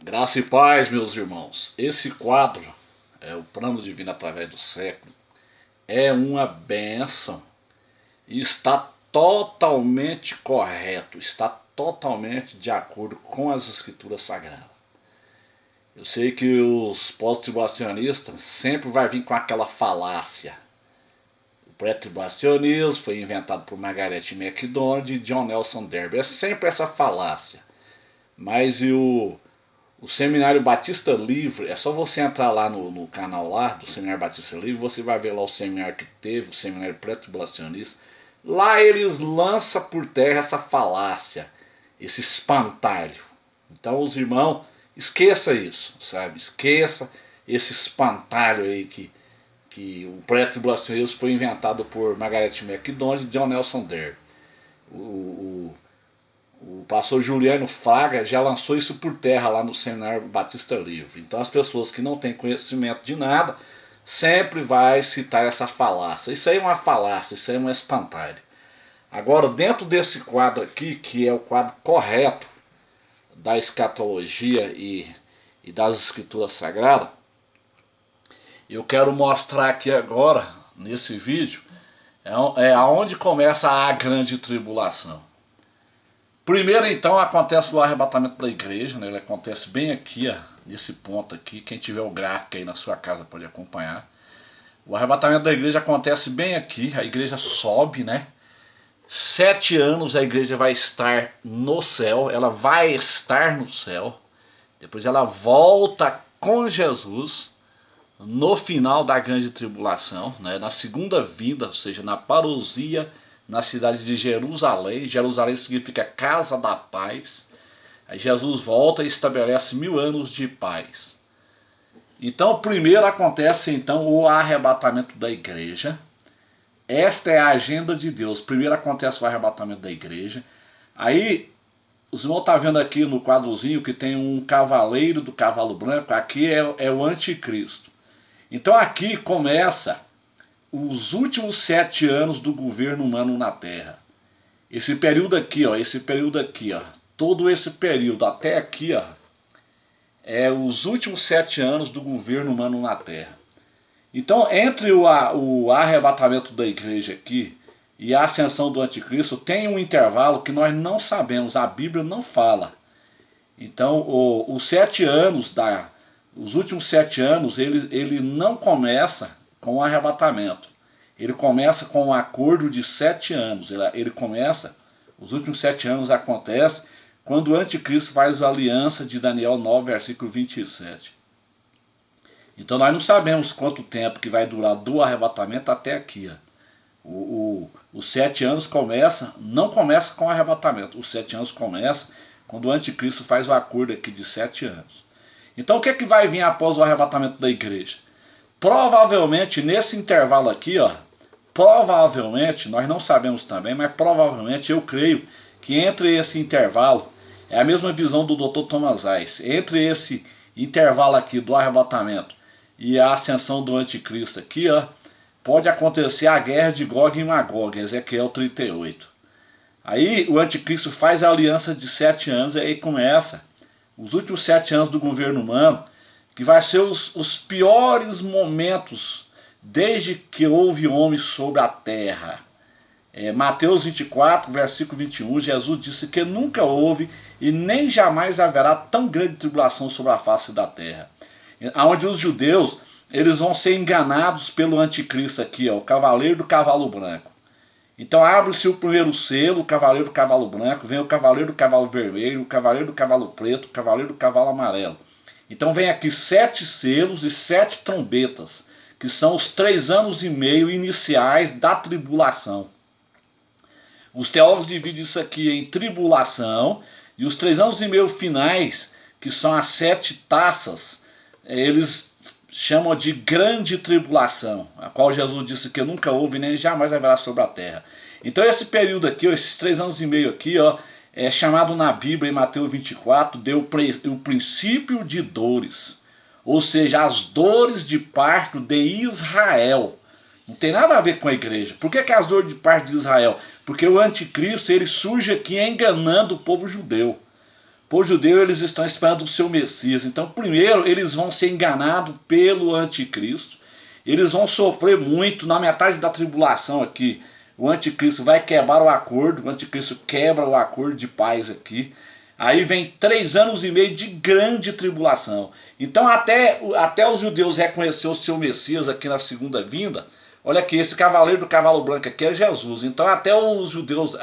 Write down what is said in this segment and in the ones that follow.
Graça e paz, meus irmãos. Esse quadro, o Plano Divino através do século, é uma benção e está totalmente correto, está totalmente de acordo com as escrituras sagradas. Eu sei que os pós-tribulacionistas sempre vai vir com aquela falácia. O pré-tribulacionismo foi inventado por Margaret MacDonald e John Nelson Darby. É sempre essa falácia. Mas o Seminário Batista Livre, é só você entrar lá no canal lá do Seminário Batista Livre, você vai ver lá o seminário que teve, o Seminário Pré-Tribulacionista. Lá eles lançam por terra essa falácia, esse espantalho. Então os irmãos, esqueça isso, sabe? Esqueça esse espantalho aí que o pré-tribulacionismo foi inventado por Margaret MacDonald e John Nelson Darby. O pastor Juliano Fraga já lançou isso por terra lá no Seminário Batista Livre. Então as pessoas que não têm conhecimento de nada sempre vai citar essa falácia. Isso aí é uma falácia, isso aí é um espantalho. Agora, dentro desse quadro aqui, que é o quadro correto da escatologia e das escrituras sagradas, eu quero mostrar aqui agora, nesse vídeo, aonde começa a grande tribulação. Primeiro, então, acontece o arrebatamento da igreja, né? Ele acontece bem aqui, ó, nesse ponto aqui. Quem tiver o gráfico aí na sua casa pode acompanhar. O arrebatamento da igreja acontece bem aqui, a igreja sobe, né? 7 anos a igreja vai estar no céu, ela vai estar no céu. Depois ela volta com Jesus no final da grande tribulação, né? Na segunda vinda, ou seja, na parousia, na cidade de Jerusalém. Jerusalém significa casa da paz. Aí Jesus volta e estabelece 1000 anos de paz. Então primeiro acontece então o arrebatamento da igreja. Esta é a agenda de Deus. Primeiro acontece o arrebatamento da igreja. Aí os irmãos estão vendo aqui no quadrozinho que tem um cavaleiro do cavalo branco. Aqui é o anticristo. Então aqui começa os últimos 7 anos do governo humano na Terra. Esse período aqui, ó, todo esse período até aqui, ó, é os últimos 7 anos do governo humano na Terra. Então, entre o arrebatamento da igreja aqui e a ascensão do anticristo, tem um intervalo que nós não sabemos, a Bíblia não fala. Então, os 7 anos, os últimos 7 anos, ele não começa com o arrebatamento. Ele começa com um acordo de 7 anos. Ele começa, os últimos 7 anos acontece quando o anticristo faz a aliança de Daniel 9, versículo 27. Então nós não sabemos quanto tempo que vai durar do arrebatamento até aqui. Os 7 anos não começa com o arrebatamento. Os 7 anos começa quando o anticristo faz o acordo aqui de 7 anos. Então o que é que vai vir após o arrebatamento da igreja? Provavelmente nesse intervalo aqui, ó, provavelmente, nós não sabemos também, mas provavelmente eu creio que entre esse intervalo, é a mesma visão do Dr. Thomas Ice, entre esse intervalo aqui do arrebatamento e a ascensão do anticristo aqui, ó, pode acontecer a guerra de Gog e Magog, Ezequiel 38. Aí o anticristo faz a aliança de 7 anos e aí começa os últimos 7 anos do governo humano, que vai ser os piores momentos desde que houve homem sobre a terra. Mateus 24, versículo 21, Jesus disse que nunca houve e nem jamais haverá tão grande tribulação sobre a face da terra. Onde os judeus, eles vão ser enganados pelo anticristo aqui, ó, o cavaleiro do cavalo branco. Então abre-se o primeiro selo, o cavaleiro do cavalo branco, vem o cavaleiro do cavalo vermelho, o cavaleiro do cavalo preto, o cavaleiro do cavalo amarelo. Então vem aqui 7 selos e 7 trombetas, que são os 3 anos e meio iniciais da tribulação. Os teólogos dividem isso aqui em tribulação e os 3 anos e meio finais, que são as 7 taças, eles chamam de grande tribulação, a qual Jesus disse que nunca houve nem jamais haverá sobre a terra. Então esse período aqui, ó, esses 3 anos e meio aqui, ó, é chamado na Bíblia, em Mateus 24, deu o princípio de dores. Ou seja, as dores de parto de Israel. Não tem nada a ver com a igreja. Por que as dores de parto de Israel? Porque o anticristo ele surge aqui enganando o povo judeu. Por judeu, eles estão esperando o seu Messias. Então, primeiro, eles vão ser enganados pelo anticristo. Eles vão sofrer muito na metade da tribulação aqui. O anticristo vai quebrar o acordo. O anticristo quebra o acordo de paz aqui. Aí vem 3 anos e meio de grande tribulação. Então, até os judeus reconhecer o seu Messias aqui na segunda vinda. Olha aqui, esse cavaleiro do cavalo branco aqui é Jesus. Então, até os judeus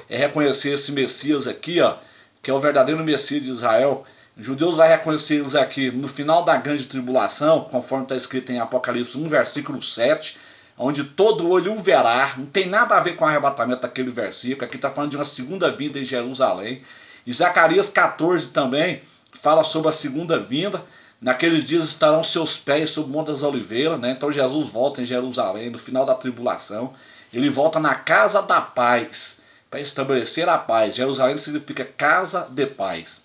reconhecer esse Messias aqui, ó, que é o verdadeiro Messias de Israel, os judeus vão reconhecer eles aqui no final da grande tribulação, conforme está escrito em Apocalipse 1, versículo 7, onde todo olho o verá. Não tem nada a ver com o arrebatamento daquele versículo. Aqui está falando de uma segunda vinda em Jerusalém. E Zacarias 14 também fala sobre a segunda vinda. Naqueles dias estarão seus pés sobre o Monte das Oliveiras, né? Então Jesus volta em Jerusalém no final da tribulação. Ele volta na casa da paz, para estabelecer a paz. Jerusalém significa casa de paz.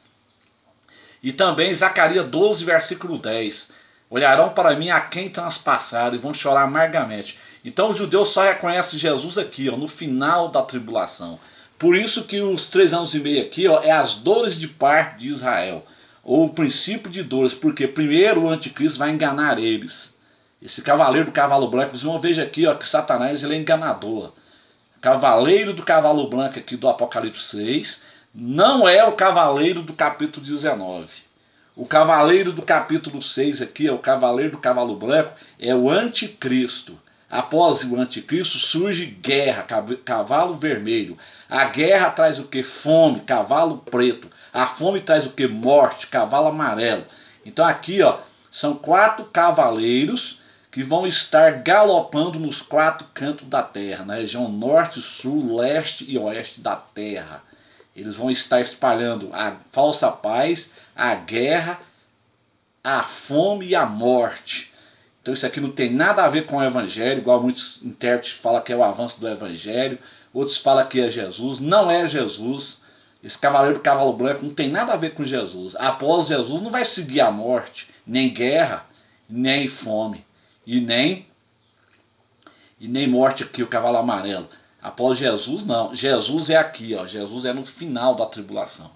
E também Zacarias 12, versículo 10. Olharão para mim a quem transpassaram e vão chorar amargamente. Então os judeus só reconhecem Jesus aqui, ó, no final da tribulação. Por isso que os 3 anos e meio aqui, ó, é as dores de parto de Israel. Ou o princípio de dores. Porque primeiro o anticristo vai enganar eles. Esse cavaleiro do cavalo branco, vocês vão ver aqui, ó, que Satanás ele é enganador. Cavaleiro do cavalo branco aqui do Apocalipse 6 não é o cavaleiro do capítulo 19. O cavaleiro do capítulo 6 aqui, o cavaleiro do cavalo branco, é o anticristo. Após o anticristo surge guerra, cavalo vermelho. A guerra traz o que? Fome, cavalo preto. A fome traz o que? Morte, cavalo amarelo. Então aqui, ó, são 4 cavaleiros que vão estar galopando nos 4 cantos da terra, na região norte, sul, leste e oeste da terra. Eles vão estar espalhando a falsa paz, a guerra, a fome e a morte. Então isso aqui não tem nada a ver com o evangelho, igual muitos intérpretes falam que é o avanço do evangelho, outros falam que é Jesus. Não é Jesus. Esse cavaleiro do cavalo branco não tem nada a ver com Jesus. Após Jesus não vai seguir a morte, nem guerra, nem fome. E nem morte aqui, o cavalo amarelo. Após Jesus, não. Jesus é aqui, ó. Jesus é no final da tribulação.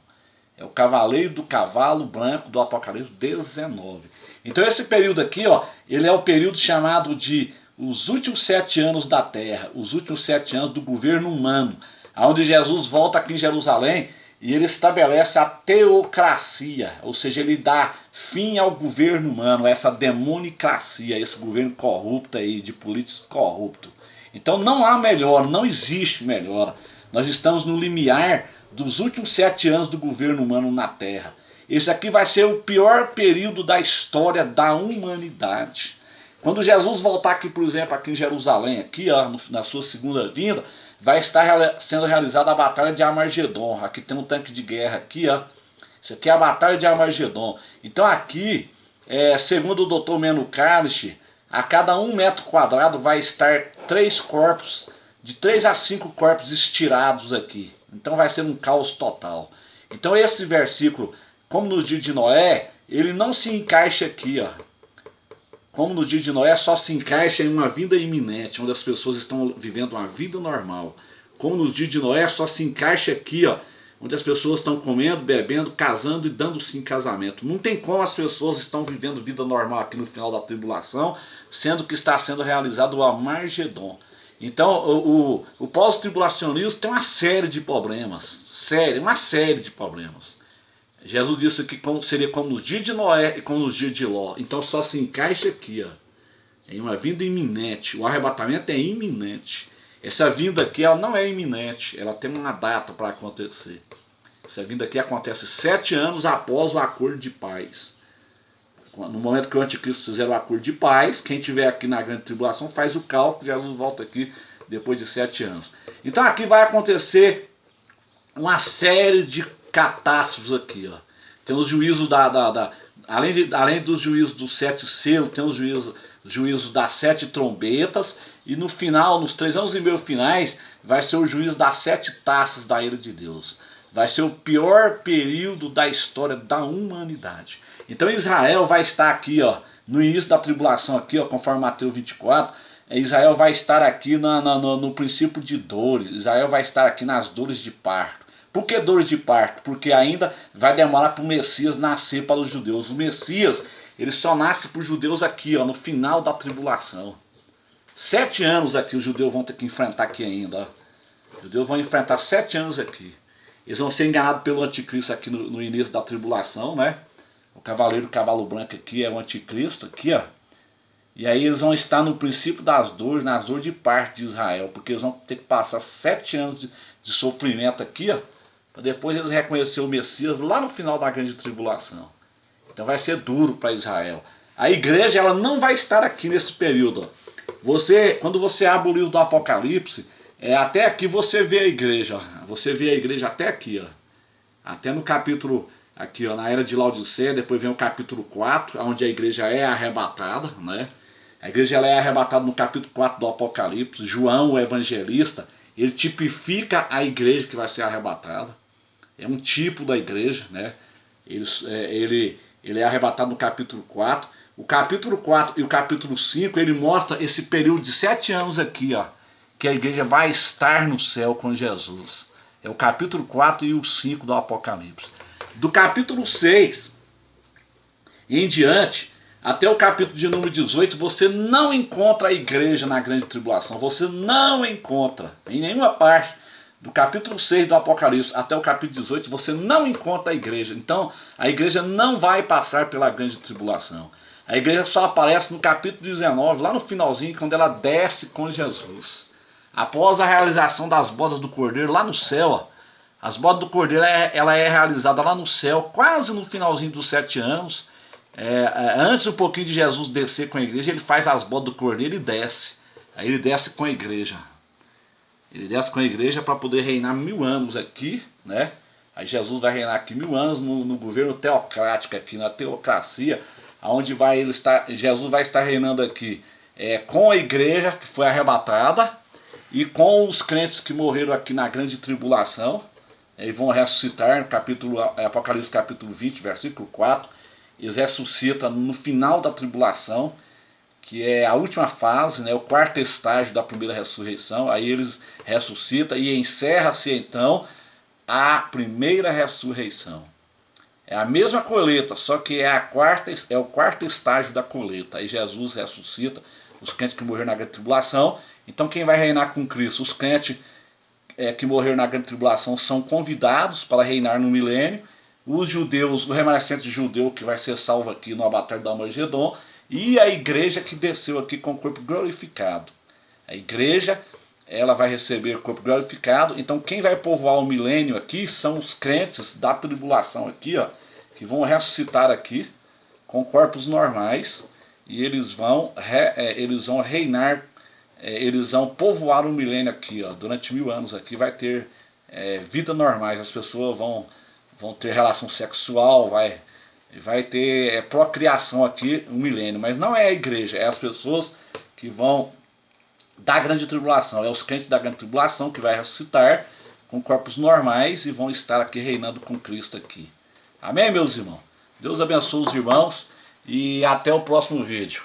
É o cavaleiro do cavalo branco do Apocalipse 19. Então esse período aqui, ó, ele é o período chamado de os últimos 7 anos da terra. Os últimos 7 anos do governo humano. Onde Jesus volta aqui em Jerusalém e ele estabelece a teocracia, ou seja, ele dá fim ao governo humano, essa demonicracia, esse governo corrupto aí, de políticos corruptos. Então não há melhora, não existe melhora. Nós estamos no limiar dos últimos 7 anos do governo humano na Terra. Esse aqui vai ser o pior período da história da humanidade. Quando Jesus voltar aqui, por exemplo, aqui em Jerusalém, aqui, ó, na sua segunda vinda, vai estar sendo realizada a Batalha de Armagedon. Aqui tem um tanque de guerra aqui, ó. Isso aqui é a Batalha de Armagedon. Então aqui, segundo o Dr. Meno Kalisch, a cada 1 metro quadrado vai estar 3 corpos, de 3 a 5 corpos estirados aqui. Então vai ser um caos total. Então esse versículo, como nos dias de Noé, ele não se encaixa aqui, ó. Como no dia de Noé, só se encaixa em uma vida iminente, onde as pessoas estão vivendo uma vida normal. Como nos dias de Noé, só se encaixa aqui, ó, onde as pessoas estão comendo, bebendo, casando e dando-se em casamento. Não tem como as pessoas estão vivendo vida normal aqui no final da tribulação, sendo que está sendo realizado o Armagedon. Então, o pós-tribulacionismo tem uma série de problemas. Uma série de problemas. Jesus disse que seria como nos dias de Noé e como nos dias de Ló. Então só se encaixa aqui, ó, em uma vinda iminente. O arrebatamento é iminente. Essa vinda aqui ela não é iminente, ela tem uma data para acontecer. Essa vinda aqui acontece 7 anos após o acordo de paz. No momento que o anticristo fizer o acordo de paz, quem estiver aqui na grande tribulação faz o cálculo, Jesus volta aqui depois de 7 anos. Então aqui vai acontecer uma série de catástrofes aqui, ó. Tem os juízos além dos juízos dos 7 selos, tem os juízos das 7 trombetas, e no final, nos 3 anos e meio finais, vai ser o juízo das 7 taças da ira de Deus. Vai ser o pior período da história da humanidade. Então Israel vai estar aqui, ó, no início da tribulação aqui, ó, conforme Mateus 24, Israel vai estar aqui no princípio de dores. Israel vai estar aqui nas dores de parto. Por que dores de parto? Porque ainda vai demorar para o Messias nascer para os judeus. O Messias, ele só nasce para os judeus aqui, ó, no final da tribulação. 7 anos aqui os judeus vão ter que enfrentar aqui ainda. Ó. Os judeus vão enfrentar 7 anos aqui. Eles vão ser enganados pelo anticristo aqui no início da tribulação, né? O cavaleiro do cavalo branco aqui é o anticristo, aqui, ó. E aí eles vão estar no princípio das dores, nas dores de parto de Israel, porque eles vão ter que passar 7 anos de sofrimento aqui, ó, para depois eles reconhecer o Messias lá no final da grande tribulação. Então vai ser duro para Israel. A igreja, ela não vai estar aqui nesse período, ó. Quando você abre o livro do Apocalipse, até aqui você vê a igreja, ó. Você vê a igreja até aqui, ó. Até no capítulo, aqui, ó, na era de Laodiceia, depois vem o capítulo 4, onde a igreja é arrebatada, né? A igreja, ela é arrebatada no capítulo 4 do Apocalipse. João, o evangelista, ele tipifica a igreja que vai ser arrebatada. É um tipo da igreja, né? Ele é arrebatado no capítulo 4. O capítulo 4 e o capítulo 5, ele mostra esse período de 7 anos aqui, ó, que a igreja vai estar no céu com Jesus. É o capítulo 4 e o 5 do Apocalipse. Do capítulo 6 em diante, até o capítulo de número 18, você não encontra a igreja na grande tribulação. Você não encontra em nenhuma parte. Do capítulo 6 do Apocalipse até o capítulo 18, você não encontra a igreja. Então, a igreja não vai passar pela grande tribulação. A igreja só aparece no capítulo 19, lá no finalzinho, quando ela desce com Jesus. Após a realização das bodas do Cordeiro lá no céu, ó, as bodas do Cordeiro ela é realizada lá no céu, quase no finalzinho dos 7 anos. Antes um pouquinho de Jesus descer com a igreja, ele faz as bodas do Cordeiro e desce. Aí ele desce com a igreja. Ele desce com a igreja para poder reinar 1000 anos aqui, né? Aí Jesus vai reinar aqui 1000 anos no governo teocrático aqui, na teocracia, onde Jesus vai estar reinando aqui com a igreja que foi arrebatada e com os crentes que morreram aqui na grande tribulação. E vão ressuscitar no Apocalipse capítulo 20, versículo 4. Eles ressuscitam no final da tribulação, que é a última fase, né, o 4º estágio da primeira ressurreição. Aí eles ressuscitam e encerra-se então a primeira ressurreição. É a mesma colheita, só que é o 4º estágio da colheita. Aí Jesus ressuscita os crentes que morreram na grande tribulação. Então quem vai reinar com Cristo? Os crentes que morreram na grande tribulação são convidados para reinar no milênio. Os judeus, o remanescente judeu que vai ser salvo aqui no abatério do Armagedon, e a igreja que desceu aqui com o corpo glorificado. A igreja, ela vai receber o corpo glorificado. Então quem vai povoar o milênio aqui são os crentes da tribulação aqui, ó, que vão ressuscitar aqui com corpos normais, e eles vão reinar, eles vão povoar o milênio aqui, ó, durante 1000 anos aqui. Vai ter vida normais, as pessoas vão ter relação sexual, vai ter procriação aqui um milênio. Mas não é a igreja, é as pessoas que vão da grande tribulação, é os crentes da grande tribulação que vai ressuscitar com corpos normais e vão estar aqui reinando com Cristo aqui. Amém, meus irmãos? Deus abençoe os irmãos e até o próximo vídeo.